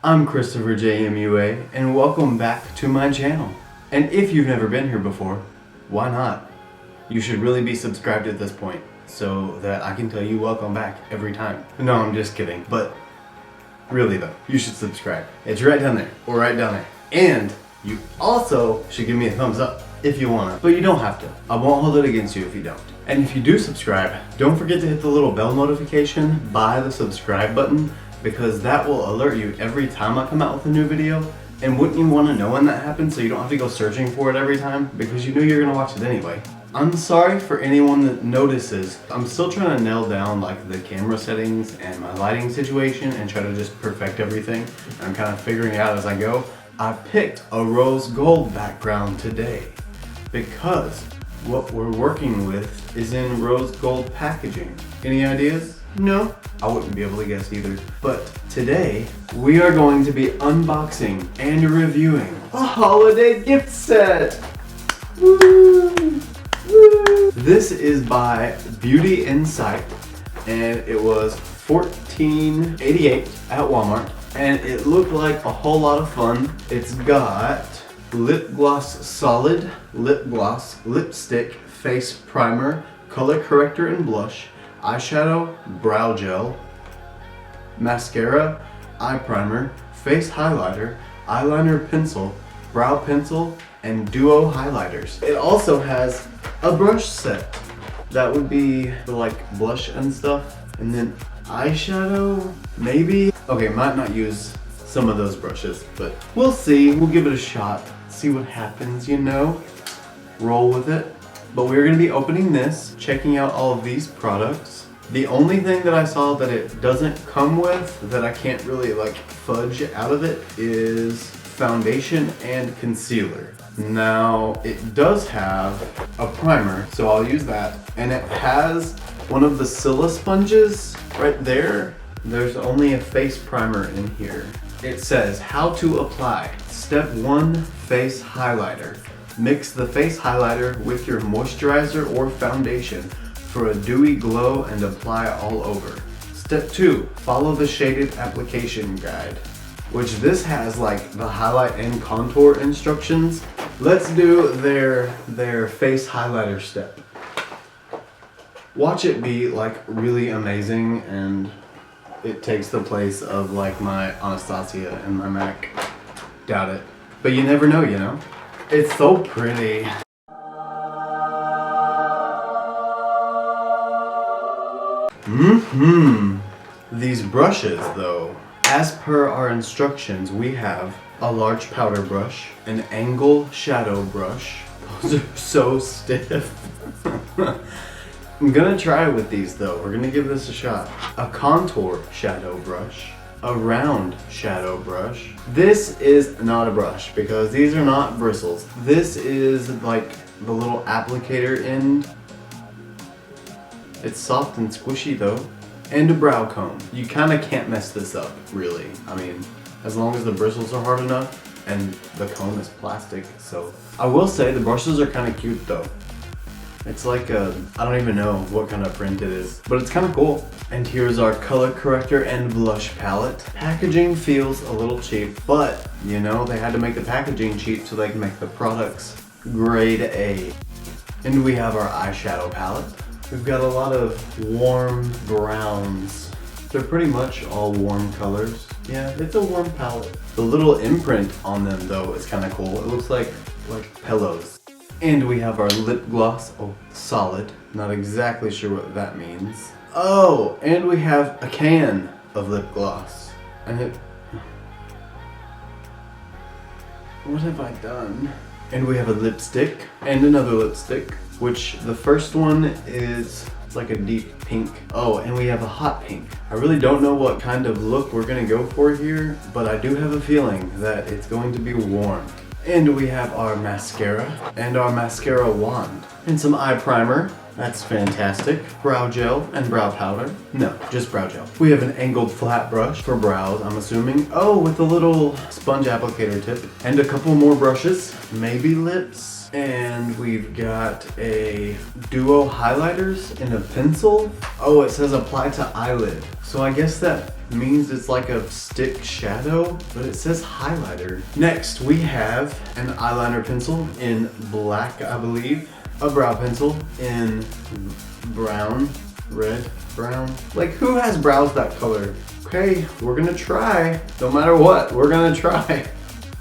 I'm ChristopherJMUA and welcome back to my channel. And if you've never been here before, why not? You should really be subscribed at this point so that I can tell you welcome back every time. No, I'm just kidding. But really though, you should subscribe. It's right down there or right down there. And you also should give me a thumbs up if you wanna, but you don't have to. I won't hold it against you if you don't. And if you do subscribe, don't forget to hit the little bell notification by the subscribe button, because that will alert you every time I come out with a new video. And wouldn't you want to know when that happens so you don't have to go searching for it every time, because you know you're gonna watch it anyway. I'm sorry for anyone that notices. I'm still trying to nail down like the camera settings and my lighting situation and try to just perfect everything. I'm kind of figuring it out as I go. I picked a rose gold background today because what we're working with is in rose gold packaging. Any ideas? No? I wouldn't be able to guess either. But today, we are going to be unboxing and reviewing a holiday gift set. Woo! Woo! This is by Beauty Insight, and it was $14.88 at Walmart, and it looked like a whole lot of fun. It's got lip gloss solid, lip gloss, lipstick, face primer, color corrector and blush, eyeshadow, brow gel, mascara, eye primer, face highlighter, eyeliner pencil, brow pencil, and duo highlighters. It also has a brush set. That would be for like blush and stuff. And then eyeshadow, maybe? Okay, might not use some of those brushes, but we'll see. We'll give it a shot. See what happens, you know? Roll with it. But we're gonna be opening this, checking out all of these products. The only thing that I saw that it doesn't come with, that I can't really like fudge out of it, is foundation and concealer. Now, it does have a primer, so I'll use that. And it has one of the Scylla sponges right there. There's only a face primer in here. It says how to apply. Step 1, face highlighter. Mix the face highlighter with your moisturizer or foundation for a dewy glow and apply all over. Step 2, follow the shaded application guide, which this has like the highlight and contour instructions. Let's do their face highlighter step. Watch it be like really amazing, and it takes the place of like my Anastasia and my MAC. Doubt it. But you never know, you know? It's so pretty. These brushes though, as per our instructions, we have a large powder brush, an angle shadow brush. Those are so stiff. I'm gonna try with these though. We're gonna give this a shot. A contour shadow brush, a round shadow brush. This is not a brush because these are not bristles. This is like the little applicator end. It's soft and squishy though. And a brow comb. You kind of can't mess this up, really. I mean, as long as the bristles are hard enough and the comb is plastic. So I will say the brushes are kind of cute though. It's like I don't even know what kind of print it is, but it's kind of cool. And here's our color corrector and blush palette. Packaging feels a little cheap, but you know, they had to make the packaging cheap so they can make the products grade A. And we have our eyeshadow palette. We've got a lot of warm browns. They're pretty much all warm colors. Yeah, it's a warm palette. The little imprint on them though is kind of cool. It looks like pillows. And we have our lip gloss, solid. Not exactly sure what that means. Oh, and we have a can of lip gloss. And what have I done? And we have a lipstick and another lipstick, which the first one is like a deep pink. Oh, and we have a hot pink. I really don't know what kind of look we're gonna go for here, but I do have a feeling that it's going to be warm. And we have our mascara and our mascara wand and some eye primer That's fantastic. Brow gel and brow powder. No, just brow gel. We have an angled flat brush for brows, I'm assuming. Oh, with a little sponge applicator tip. And a couple more brushes. Maybe lips. And we've got a duo highlighters and a pencil. Oh, it says apply to eyelid. So I guess that means it's like a stick shadow, but it says highlighter. Next, we have an eyeliner pencil in black, I believe. A brow pencil in brown, red, brown. Like, who has brows that color? Okay, we're gonna try. No matter what, we're gonna try.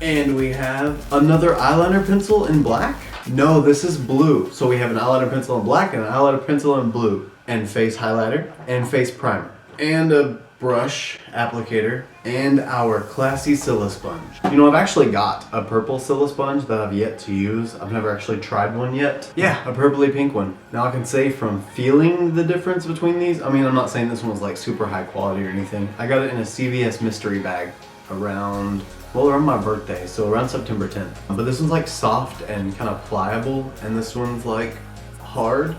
And we have another eyeliner pencil in black. No, this is blue. So we have an eyeliner pencil in black and an eyeliner pencil in blue. And face highlighter and face primer. And a brush applicator and our classy Scylla sponge. You know, I've actually got a purple Scylla sponge that I've yet to use. I've never actually tried one yet. Yeah, a purpley pink one. Now I can say from feeling the difference between these, I mean, I'm not saying this one was like super high quality or anything. I got it in a CVS mystery bag around my birthday, so around September 10th. But this one's like soft and kind of pliable, and this one's like hard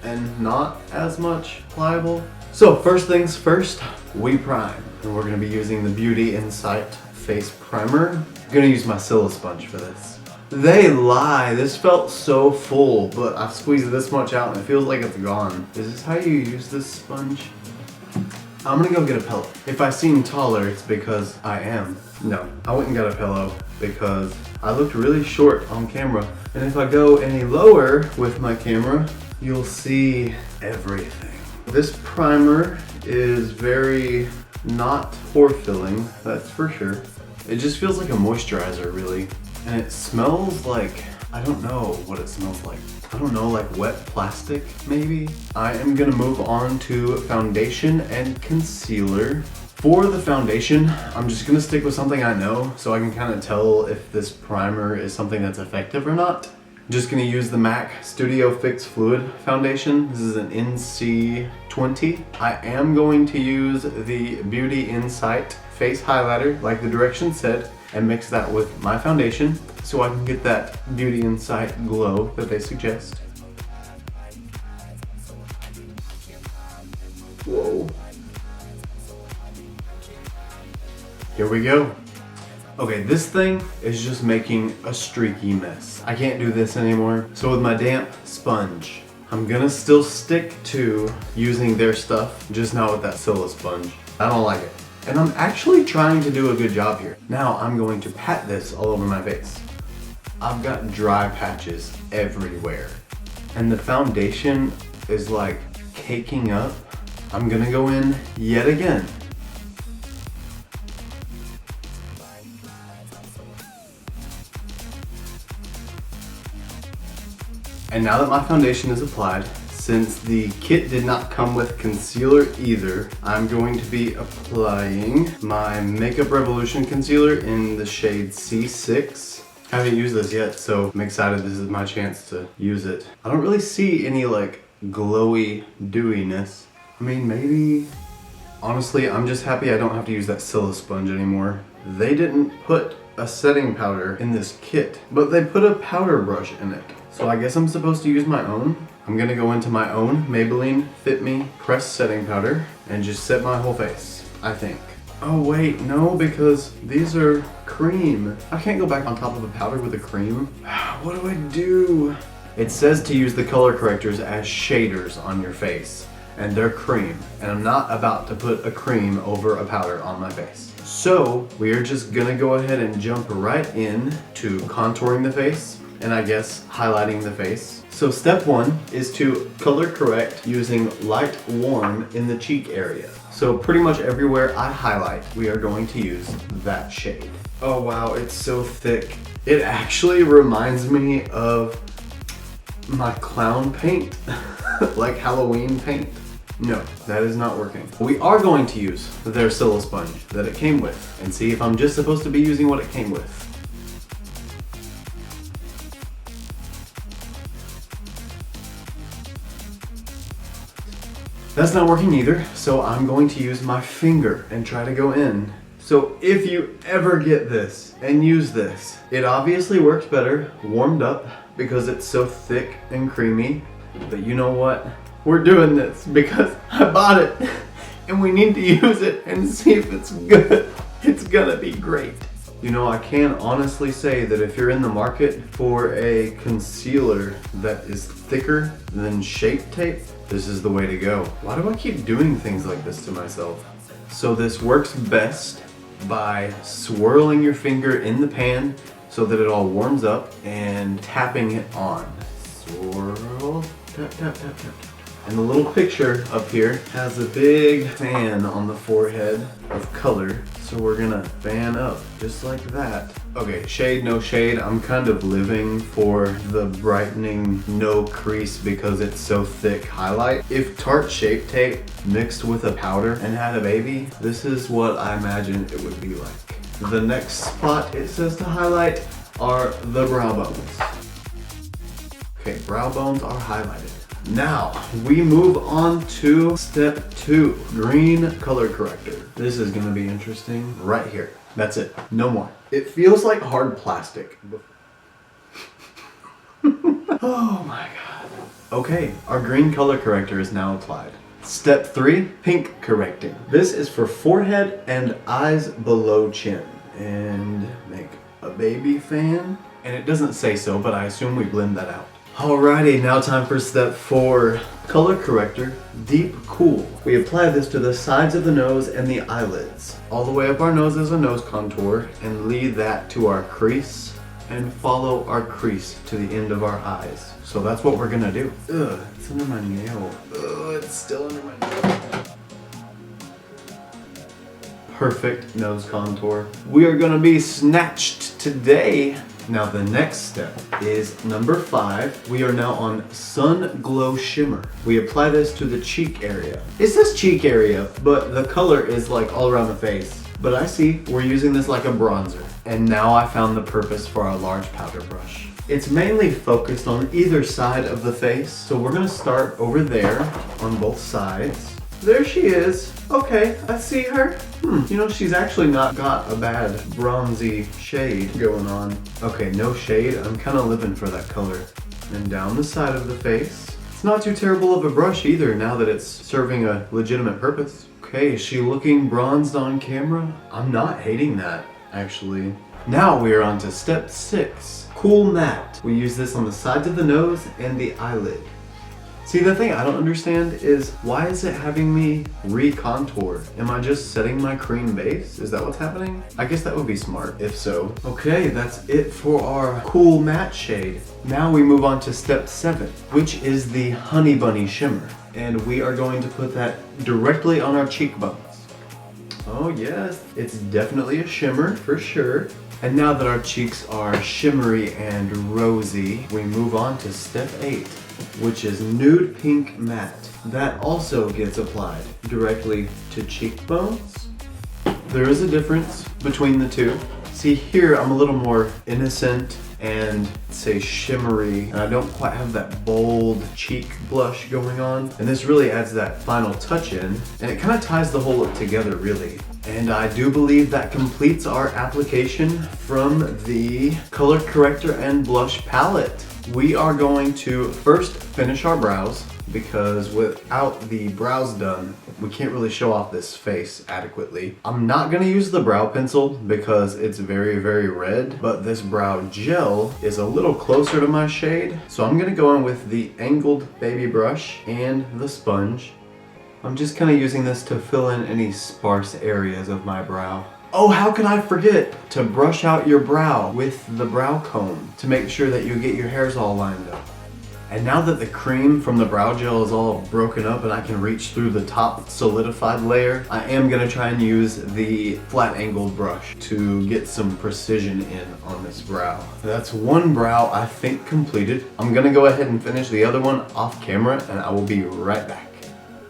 and not as much pliable. So first things first, we prime. And we're gonna be using the Beauty Insight Face Primer. I'm gonna use my Scylla sponge for this. They lie, this felt so full, but I've squeezed this much out and it feels like it's gone. Is this how you use this sponge? I'm gonna go get a pillow. If I seem taller, it's because I am. No, I went and got a pillow because I looked really short on camera. And if I go any lower with my camera, you'll see everything. This primer is very not pore filling, that's for sure. It just feels like a moisturizer, really. And it smells like, I don't know what it smells like. I don't know, like wet plastic, maybe? I am gonna move on to foundation and concealer. For the foundation, I'm just gonna stick with something I know so I can kind of tell if this primer is something that's effective or not. Just gonna use the MAC Studio Fix Fluid Foundation. This is an NC20. I am going to use the Beauty Insight Face Highlighter, like the directions said, and mix that with my foundation so I can get that Beauty Insight glow that they suggest. Whoa. Here we go. Okay, this thing is just making a streaky mess. I can't do this anymore. So with my damp sponge, I'm gonna still stick to using their stuff, just not with that Scylla sponge. I don't like it. And I'm actually trying to do a good job here. Now I'm going to pat this all over my face. I've got dry patches everywhere. And the foundation is like caking up. I'm gonna go in yet again. And now that my foundation is applied, since the kit did not come with concealer either, I'm going to be applying my Makeup Revolution concealer in the shade C6. I haven't used this yet, so I'm excited this is my chance to use it. I don't really see any like glowy dewiness. I mean, maybe... Honestly, I'm just happy I don't have to use that Scylla sponge anymore. They didn't put a setting powder in this kit, but they put a powder brush in it. So I guess I'm supposed to use my own. I'm gonna go into my own Maybelline Fit Me pressed setting powder and just set my whole face, I think. Oh wait, no, because these are cream. I can't go back on top of a powder with a cream. What do I do? It says to use the color correctors as shaders on your face, and they're cream. And I'm not about to put a cream over a powder on my face. So we are just gonna go ahead and jump right in to contouring the face, and I guess highlighting the face. So step one is to color correct using light warm in the cheek area. So pretty much everywhere I highlight, we are going to use that shade. Oh wow, it's so thick. It actually reminds me of my clown paint, like Halloween paint. No, that is not working. We are going to use their Scylla sponge that it came with and see if I'm just supposed to be using what it came with. That's not working either, so I'm going to use my finger and try to go in. So if you ever get this and use this, it obviously works better warmed up because it's so thick and creamy. But you know what? We're doing this because I bought it and we need to use it and see if it's good. It's gonna be great. You know, I can honestly say that if you're in the market for a concealer that is thicker than Shape Tape, this is the way to go. Why do I keep doing things like this to myself? So this works best by swirling your finger in the pan so that it all warms up and tapping it on. Swirl, tap, tap, tap, tap, tap. And the little picture up here has a big fan on the forehead of color. So we're gonna fan up just like that. Okay, shade, no shade. I'm kind of living for the brightening, no crease because it's so thick highlight. If Tarte Shape Tape mixed with a powder and had a baby, this is what I imagine it would be like. The next spot it says to highlight are the brow bones. Okay, brow bones are highlighted. Now, we move on to step 2, green color corrector. This is gonna be interesting right here. That's it, no more. It feels like hard plastic. Oh my God. Okay, our green color corrector is now applied. Step 3, pink correcting. This is for forehead and eyes below chin. And make a baby fan. And it doesn't say so, but I assume we blend that out. Alrighty, now time for step 4. Color corrector, deep cool. We apply this to the sides of the nose and the eyelids. All the way up our nose is a nose contour, and lead that to our crease, and follow our crease to the end of our eyes. So that's what we're gonna do. Ugh, it's under my nail. Ugh, it's still under my nail. Perfect nose contour. We are gonna be snatched today. Now the next step is number 5. We are now on Sun Glow Shimmer. We apply this to the cheek area. It says cheek area, but the color is like all around the face. But I see we're using this like a bronzer. And now I found the purpose for our large powder brush. It's mainly focused on either side of the face. So we're gonna start over there on both sides. There she is. Okay, I see her. You know, she's actually not got a bad bronzy shade going on. Okay, no shade. I'm kind of living for that color. And down the side of the face. It's not too terrible of a brush either now that it's serving a legitimate purpose. Okay, is she looking bronzed on camera? I'm not hating that, actually. Now we are on to step 6, cool matte. We use this on the sides of the nose and the eyelid. See, the thing I don't understand is why is it having me re-contour? Am I just setting my cream base? Is that what's happening? I guess that would be smart, if so. Okay, that's it for our cool matte shade. Now we move on to step 7, which is the Honey Bunny Shimmer. And we are going to put that directly on our cheekbones. Oh yes, it's definitely a shimmer for sure. And now that our cheeks are shimmery and rosy, we move on to step 8, which is Nude Pink Matte. That also gets applied directly to cheekbones. There is a difference between the two. See, here I'm a little more innocent and say shimmery, and I don't quite have that bold cheek blush going on. And this really adds that final touch in, and it kind of ties the whole look together really. And I do believe that completes our application from the color corrector and blush palette. We are going to first finish our brows because without the brows done, we can't really show off this face adequately. I'm not gonna use the brow pencil because it's very, very red, but this brow gel is a little closer to my shade. So I'm gonna go in with the angled baby brush and the sponge. I'm just kind of using this to fill in any sparse areas of my brow. Oh, how could I forget to brush out your brow with the brow comb to make sure that you get your hairs all lined up. And now that the cream from the brow gel is all broken up and I can reach through the top solidified layer, I am gonna try and use the flat angled brush to get some precision in on this brow. That's one brow I think completed. I'm gonna go ahead and finish the other one off camera and I will be right back.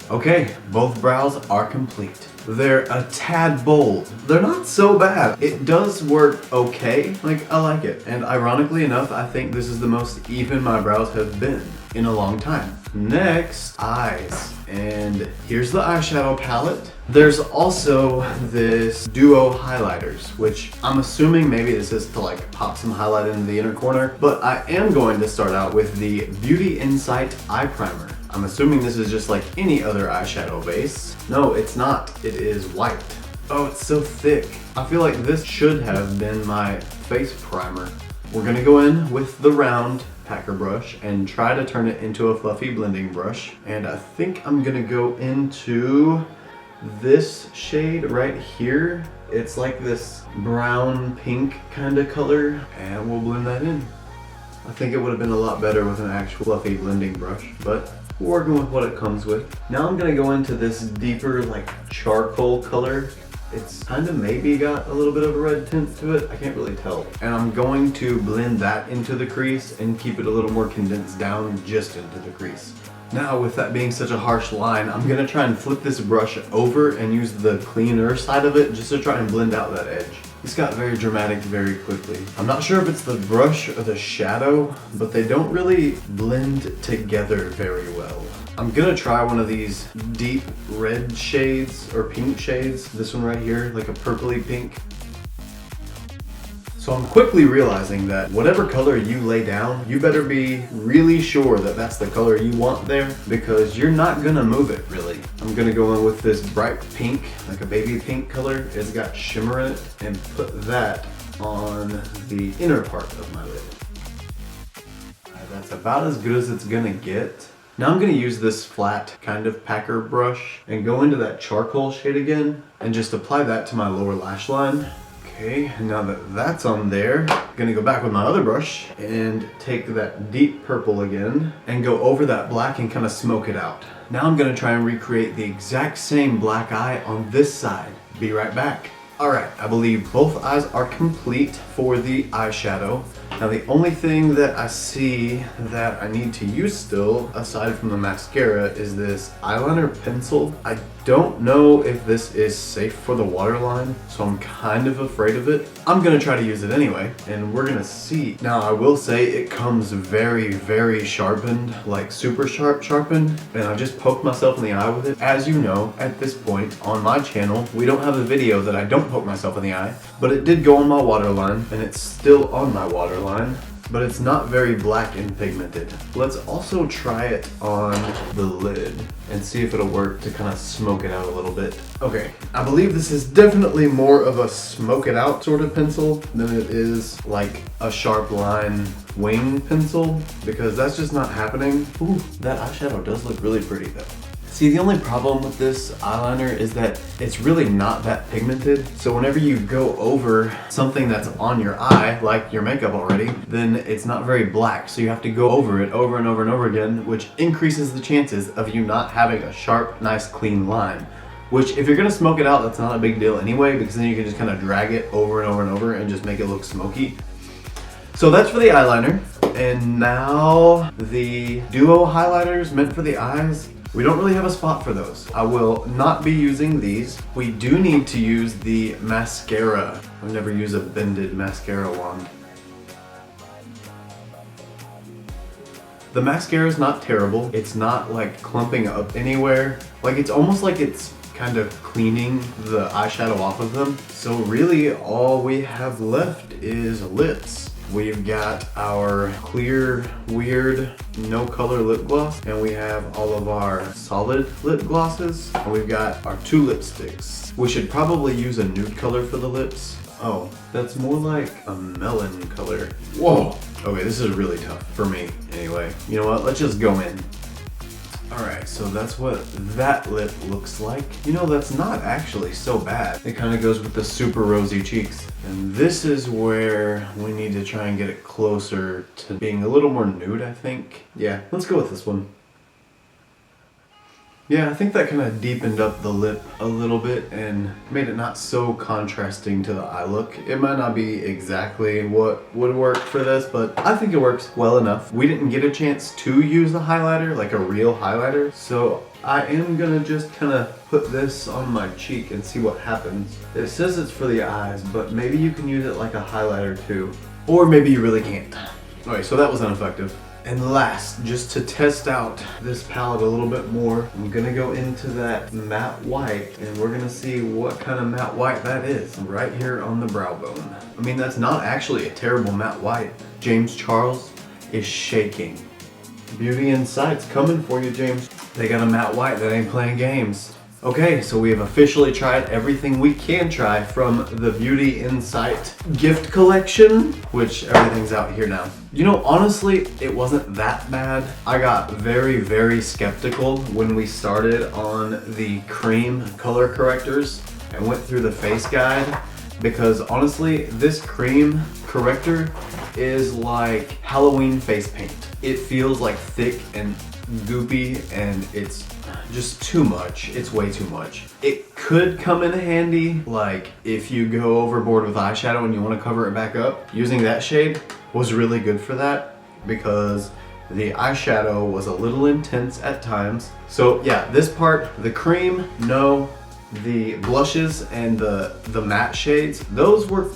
Okay, both brows are complete. They're a tad bold. They're not so bad. It does work okay. Like, I like it. And ironically enough, I think this is the most even my brows have been in a long time. Next, eyes. And here's the eyeshadow palette. There's also this duo highlighters, which I'm assuming maybe this is to like pop some highlight into the inner corner, but I am going to start out with the Beauty Insight Eye Primer. I'm assuming this is just like any other eyeshadow base. No, it's not. It is white. Oh, it's so thick. I feel like this should have been my face primer. We're gonna go in with the round packer brush and try to turn it into a fluffy blending brush. And I think I'm gonna go into this shade right here. It's like this brown pink kind of color, and we'll blend that in. I think it would have been a lot better with an actual fluffy blending brush, but we're working with what it comes with. Now I'm gonna go into this deeper like charcoal color. It's kind of maybe got a little bit of a red tint to it. I can't really tell. And I'm going to blend that into the crease and keep it a little more condensed down just into the crease. Now, with that being such a harsh line, I'm gonna try and flip this brush over and use the cleaner side of it just to try and blend out that edge. This got very dramatic very quickly. I'm not sure if it's the brush or the shadow, but they don't really blend together very well. I'm gonna try one of these deep red shades or pink shades. This one right here, like a purpley pink. So I'm quickly realizing that whatever color you lay down, you better be really sure that that's the color you want there, because you're not gonna move it really. I'm gonna go in with this bright pink, like a baby pink color. It's got shimmer in it, and put that on the inner part of my lid. That's about as good as it's gonna get. Now I'm gonna use this flat kind of packer brush and go into that charcoal shade again and just apply that to my lower lash line. Okay, now that that's on there, I'm gonna go back with my other brush and take that deep purple again and go over that black and kind of smoke it out. Now I'm gonna try and recreate the exact same black eye on this side. Be right back. Alright, I believe both eyes are complete for the eyeshadow. Now the only thing that I see that I need to use still, aside from the mascara, is this eyeliner pencil. I don't know if this is safe for the waterline, so I'm kind of afraid of it. I'm gonna try to use it anyway, and we're gonna see. Now I will say it comes very, very sharpened, like super sharpened, and I just poked myself in the eye with it. As you know, at this point on my channel, we don't have a video that I don't poke myself in the eye, but it did go on my waterline, and it's still on my waterline, but it's not very black and pigmented. Let's also try it on the lid and see if it'll work to kind of smoke it out a little bit. Okay, I believe this is definitely more of a smoke it out sort of pencil than it is like a sharp line wing pencil, because that's just not happening. Ooh, that eyeshadow does look really pretty though. See, the only problem with this eyeliner is that it's really not that pigmented. So whenever you go over something that's on your eye, like your makeup already, then it's not very black. So you have to go over it over and over and over again, which increases the chances of you not having a sharp, nice, clean line. Which, if you're gonna smoke it out, that's not a big deal anyway, because then you can just kind of drag it over and over and over and just make it look smoky. So that's for the eyeliner. And now the duo highlighters meant for the eyes. We don't really have a spot for those. I will not be using these. We do need to use the mascara. I've never used a bended mascara wand. The mascara is not terrible. It's not like clumping up anywhere. Like, it's almost like it's kind of cleaning the eyeshadow off of them. So really all we have left is lips. We've got our clear, weird, no color lip gloss, and we have all of our solid lip glosses, and we've got our 2 lipsticks. We should probably use a nude color for the lips. Oh, that's more like a melon color. Whoa! Okay, this is really tough for me anyway. You know what, let's just go in. Alright, so that's what that lip looks like. You know, that's not actually so bad. It kind of goes with the super rosy cheeks. And this is where we need to try and get it closer to being a little more nude, I think. Yeah, let's go with this one. Yeah, I think that kind of deepened up the lip a little bit and made it not so contrasting to the eye look. It might not be exactly what would work for this, but I think it works well enough. We didn't get a chance to use a highlighter, like a real highlighter, so I am gonna just kind of put this on my cheek and see what happens. It says it's for the eyes, but maybe you can use it like a highlighter too. Or maybe you really can't. Okay, so that was ineffective. And last, just to test out this palette a little bit more, I'm gonna go into that matte white and we're gonna see what kind of matte white that is right here on the brow bone. I mean, that's not actually a terrible matte white. James Charles is shaking. Beauty Insight's coming for you, James. They got a matte white that ain't playing games. Okay, so we have officially tried everything we can try from the Beauty Insight gift collection, which everything's out here now. You know, honestly, it wasn't that bad. I got very, very skeptical when we started on the cream color correctors and went through the face guide, because honestly, this cream corrector is like Halloween face paint. It feels like thick and goopy and it's just too much. It's way too much. It could come in handy like if you go overboard with eyeshadow and you want to cover it back up. Using that shade was really good for that because the eyeshadow was a little intense at times. So yeah, this part, the cream, no. The blushes and the matte shades, those were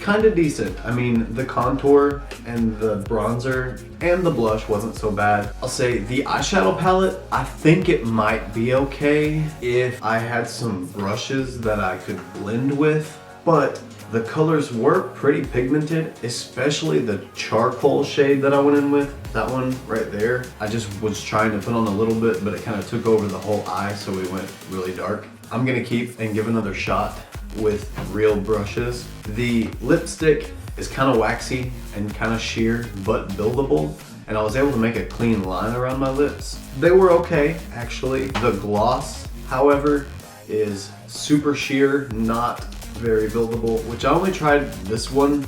kind of decent. I mean, the contour and the bronzer and the blush wasn't so bad. I'll say the eyeshadow palette, I think it might be okay if I had some brushes that I could blend with, but the colors were pretty pigmented, especially the charcoal shade that I went in with. That one right there, I just was trying to put on a little bit, but it kind of took over the whole eye, so we went really dark. I'm gonna keep and give another shot with real brushes. The lipstick is kind of waxy and kind of sheer, but buildable. And I was able to make a clean line around my lips. They were okay, actually. The gloss, however, is super sheer, not very buildable, which I only tried this one,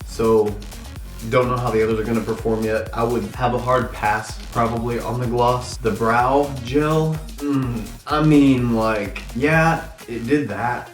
so don't know how the others are gonna perform yet. I would have a hard pass probably on the gloss. The brow gel, I mean, like, yeah, it did that.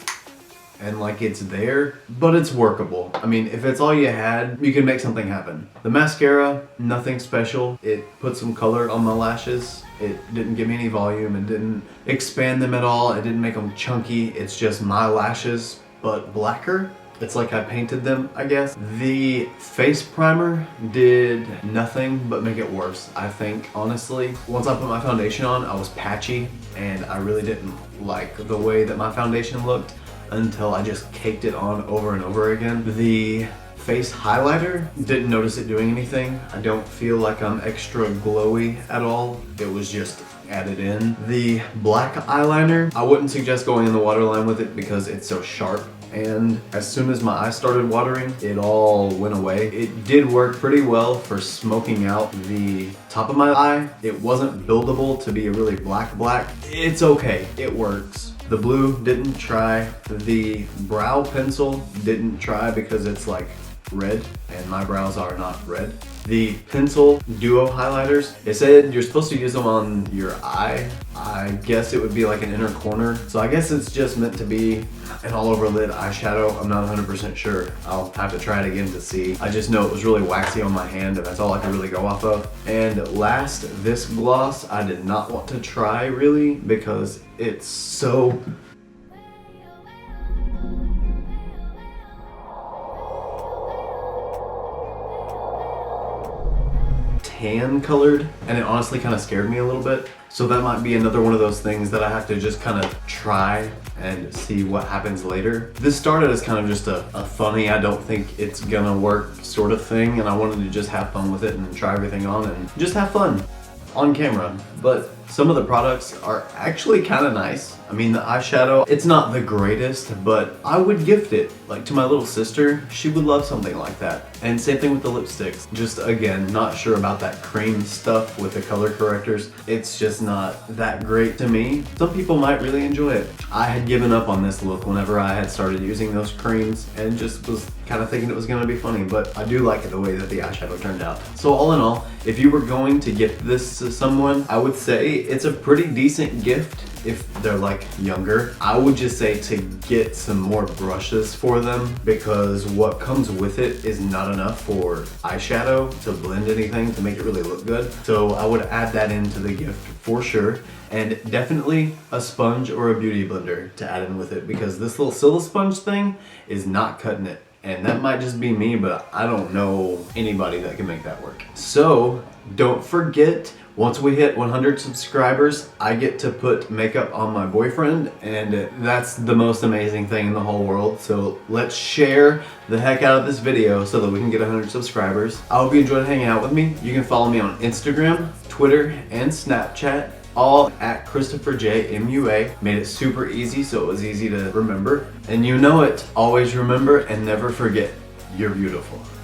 And like it's there, but it's workable. I mean, if it's all you had, you can make something happen. The mascara, nothing special. It put some color on my lashes. It didn't give me any volume. It didn't expand them at all. It didn't make them chunky. It's just my lashes, but blacker. It's like I painted them, I guess. The face primer did nothing but make it worse, I think, honestly. Once I put my foundation on, I was patchy, and I really didn't like the way that my foundation looked until I just caked it on over and over again. The face highlighter, didn't notice it doing anything. I don't feel like I'm extra glowy at all. It was just added in. The black eyeliner, I wouldn't suggest going in the waterline with it because it's so sharp. And as soon as my eyes started watering, it all went away. It did work pretty well for smoking out the top of my eye. It wasn't buildable to be a really black. It's okay, it works. The blue didn't try. The brow pencil didn't try because it's like red and my brows are not red. The pencil duo highlighters, it said you're supposed to use them on your eye. I guess it would be like an inner corner. So I guess it's just meant to be an all over lid eyeshadow. I'm not 100% sure. I'll have to try it again to see. I just know it was really waxy on my hand and that's all I could really go off of. And last, this gloss I did not want to try really because it's so tan colored, and it honestly kind of scared me a little bit. So that might be another one of those things that I have to just kind of try and see what happens later. This started as kind of just a funny, I don't think it's gonna work sort of thing, and I wanted to just have fun with it and try everything on and just have fun on camera. But some of the products are actually kind of nice. I mean, the eyeshadow, it's not the greatest, but I would gift it like to my little sister. She would love something like that. And same thing with the lipsticks. Just again, not sure about that cream stuff with the color correctors. It's just not that great to me. Some people might really enjoy it. I had given up on this look whenever I had started using those creams and just was kind of thinking it was gonna be funny, but I do like it the way that the eyeshadow turned out. So all in all, if you were going to gift this to someone, I would say it's a pretty decent gift. If they're like younger, I would just say to get some more brushes for them because what comes with it is not enough for eyeshadow to blend anything to make it really look good. So I would add that into the gift for sure. And definitely a sponge or a beauty blender to add in with it because this little Scylla sponge thing is not cutting it. And that might just be me, but I don't know anybody that can make that work. So Don't forget, once we hit 100 subscribers, I get to put makeup on my boyfriend, and that's the most amazing thing in the whole world. So let's share the heck out of this video so that we can get 100 subscribers. I hope you enjoyed hanging out with me. You can follow me on Instagram, Twitter, and Snapchat, all at ChristopherJMUA. Made it super easy so it was easy to remember. And you know it, always remember and never forget, you're beautiful.